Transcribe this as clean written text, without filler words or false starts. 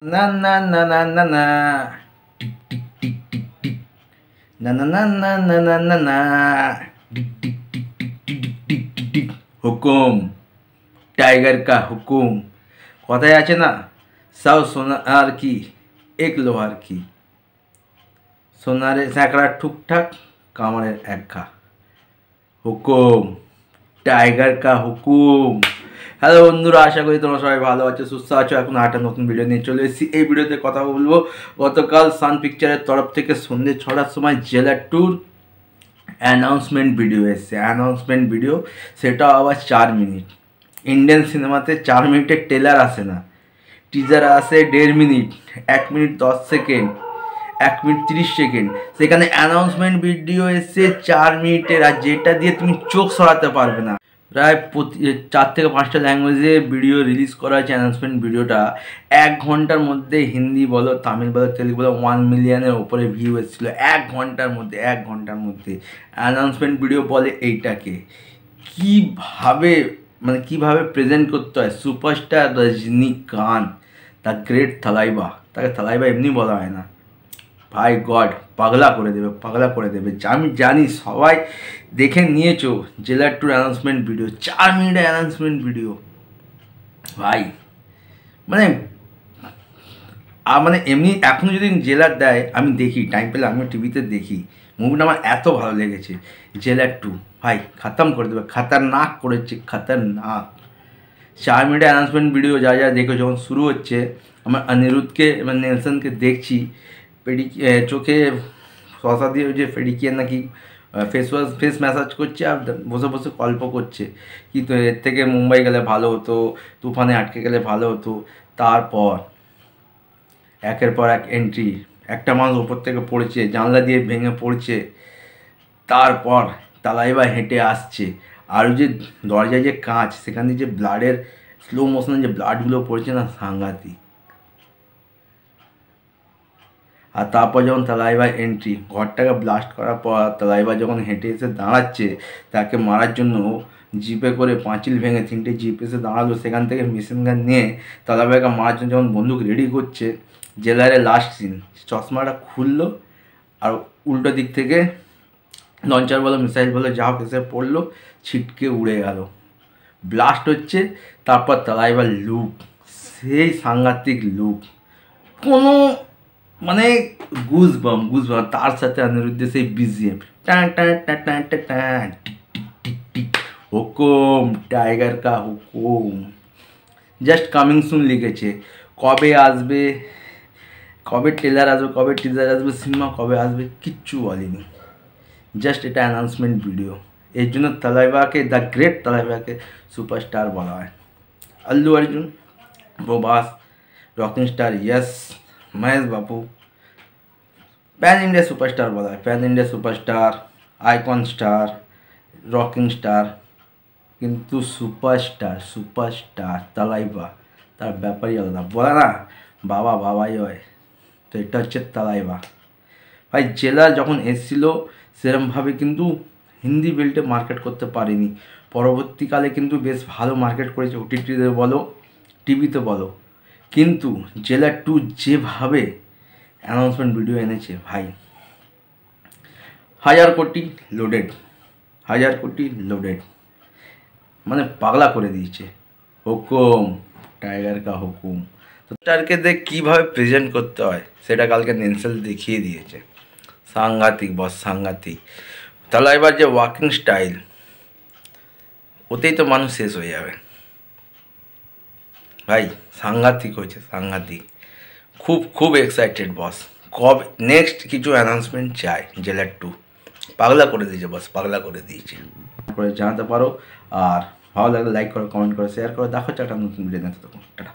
না না না না না না टिक टिक टिक टिक टिक ना ना ना ना ना ना ना ना टिक टिक टिक टिक टिक टिक टिक टिक हुकुम टाइगर का हुकुम কথায় আছে না সব সোনার কি এক লোহার কি সোনারে স্যাকড়া ঠুকঠাক কামারের এক ঘা হুকুম টাইগার কা হুকুম। হ্যালো বন্ধুরা, আশা করি তোমরা সবাই ভালো আছো, সুস্থ আছো। এখন একটা নতুন ভিডিও নিয়ে চলে এসেছি। এই ভিডিওতে কথা বলবো গতকাল সান পিকচারের তরফ থেকে সন্ধ্যে 6টার সময় জেলা ট্যুর অ্যানাউন্সমেন্ট ভিডিও এসছে। অ্যানাউন্সমেন্ট ভিডিও সেটা আবার 4 মিনিট। ইন্ডিয়ান সিনেমাতে 4 মিনিটের ট্রেলার আসে না, টিজার আসে 1.5 minute, 1 minute 10 second, 1 minute 30 second. সেখানে অ্যানাউন্সমেন্ট ভিডিও এসছে 4 মিনিটের, আর যেটা দিয়ে তুমি চোখ সরাতে পারবে না। প্রায় 4 থেকে 5টা ল্যাঙ্গুয়েজে ভিডিও রিলিজ করা হয়েছে। অ্যানাউন্সমেন্ট ভিডিওটা 1 ঘন্টার মধ্যে হিন্দি বলো, তামিল বলো, তেলুগু বলো 1 মিলিয়নের ওপরে ভিউ এসেছিলো 1 ঘন্টার মধ্যে। 1 ঘন্টার মধ্যে অ্যানাউন্সমেন্ট ভিডিও বলে এইটাকে। কীভাবে কীভাবে প্রেজেন্ট করতে হয় superstar Rajinikanth, the great Thalaiva. তাকে থালাইভা এমনি বলা হয় না, ভাই গড, পাগলা করে দেবে, পাগলা করে দেবে। আমি জানি সবাই দেখে নিয়েছো জেলার ট্যুর অ্যানাউন্সমেন্ট ভিডিও, 4 মিনিটের অ্যানাউন্সমেন্ট ভিডিও। ভাই এমনি এখনও যদি জেলার দেয় আমি দেখি, টাইম পেলে আমিও টিভিতে দেখি। মুভিটা আমার এত ভালো লেগেছে জেলার 2। ভাই খতম করে দেবে, খাতারনাক করেছে, খাতারনাক। 4 মিনিটের অ্যানাউন্সমেন্ট ভিডিও যা যা দেখো, যখন শুরু হচ্ছে আমার অনিরুদ্ধকে নেলসনকে দেখছি চোখে শশা দিয়ে ওই যে ফেডিকিয়ার নাকি ফেস ম্যাসাজ করছে, আর বসে বসে গল্প করছে কি তো এর থেকে মুম্বাই গেলে ভালো হতো, তুফানে আটকে গেলে ভালো হতো। তারপর একের পর এক এন্ট্রি, একটা মানুষ ওপর থেকে পড়ছে, জানলা দিয়ে ভেঙে পড়ছে, তারপর তালাইবা হেঁটে আসছে, আর যে দরজায় যে কাঁচ, সেখান থেকে যে ব্লাডের স্লো মোশনে যে ব্লাডগুলো পড়ছে না, সাংঘাতিক। আর তারপর যখন তালাইবার এন্ট্রি, ঘরটাকে ব্লাস্ট করার পর তালাইবা যখন হেঁটে এসে দাঁড়াচ্ছে তাকে মারার জন্য, জিপে করে পাঁচিল ভেঙে 3টে জিপ এসে দাঁড়ালো, সেখান থেকে মেশিন গান নিয়ে তালাইবাকে মারার জন্য যখন বন্দুক রেডি করছে, জেলারের লাস্ট সিন, চশমাটা খুললো আর উল্টো দিক থেকে লঞ্চার বলো, মিসাইল বলো, যা হোক এসে পড়লো, ছিটকে উড়ে গেল, ব্লাস্ট হচ্ছে। তারপর তালাইবার লুক, সেই সাংঘাতিক লুক, কোনো গুজবাম। তার সাথে অনিরুদ্ধের সেই বিজিএম, টান টান টান টান টান টান, টিক টিক টিক টিক, হুকুম টাইগার কা হুকুম। জাস্ট কামিং সুন লিখেছে, কবে আসবে, কবে ট্রেলার আসবে, কবে টিজার আসবে, সিনেমা কবে আসবে কিচ্ছু বলেনি, জাস্ট এটা অ্যানাউন্সমেন্ট ভিডিও। এর জন্য তালাইবাকে, দ্য গ্রেট তালাইবাকে সুপারস্টার বলা হয়। Allu Arjun, Prabhas, rocking star yes, Mahesh Babu, pan India superstar बोला है। Pan India superstar, icon star, rocking star, किंतु सुपरस्टार सुपरस्टार তালাইবা, তার ব্যাপারই আলাদা। বলা না বাবা বাবাই হয়, তো এটা হচ্ছে তালাইবা। ভাই জেলা যখন এসেছিল সেরমভাবে কিন্তু হিন্দি বেল্টে মার্কেট করতে পারেনি। পরবর্তীকালে কিন্তু বেশ ভালো মার্কেট করেছে, ওটিটিতে বলো, টিভিতে বলো। কিন্তু জেলা 2 যেভাবে অ্যানাউন্সমেন্ট ভিডিও এনেছে, ভাই 1000 কোটি লোডেড, 1000 কোটি লোডেড, পাগলা করে দিয়েছে। হুকুম টাইগার কা হুকুম। তো টারকে দেখ কীভাবে প্রেজেন্ট করতে হয় সেটা কালকে নেলসন দেখিয়ে দিয়েছে। সাংঘাতিক বস, সাংঘাতিক। তাহলে এবার যে ওয়াকিং স্টাইল, ওতেই তো মানুষ শেষ হয়ে যাবে ভাই। সাংঘাতিক হয়েছে, সাংঘাতিক। খুব খুব এক্সাইটেড বস। কবে নেক্সট কিছু অ্যানাউন্সমেন্ট চাই জেলার 2। পাগলা করে দিয়েছে বস, পাগলা করে দিয়েছে। করে জানাতে পারো, আর ভালো লাগলে লাইক করো, কমেন্ট করো, শেয়ার করো। দেখো একটা নতুন ভিডিও, টাটা।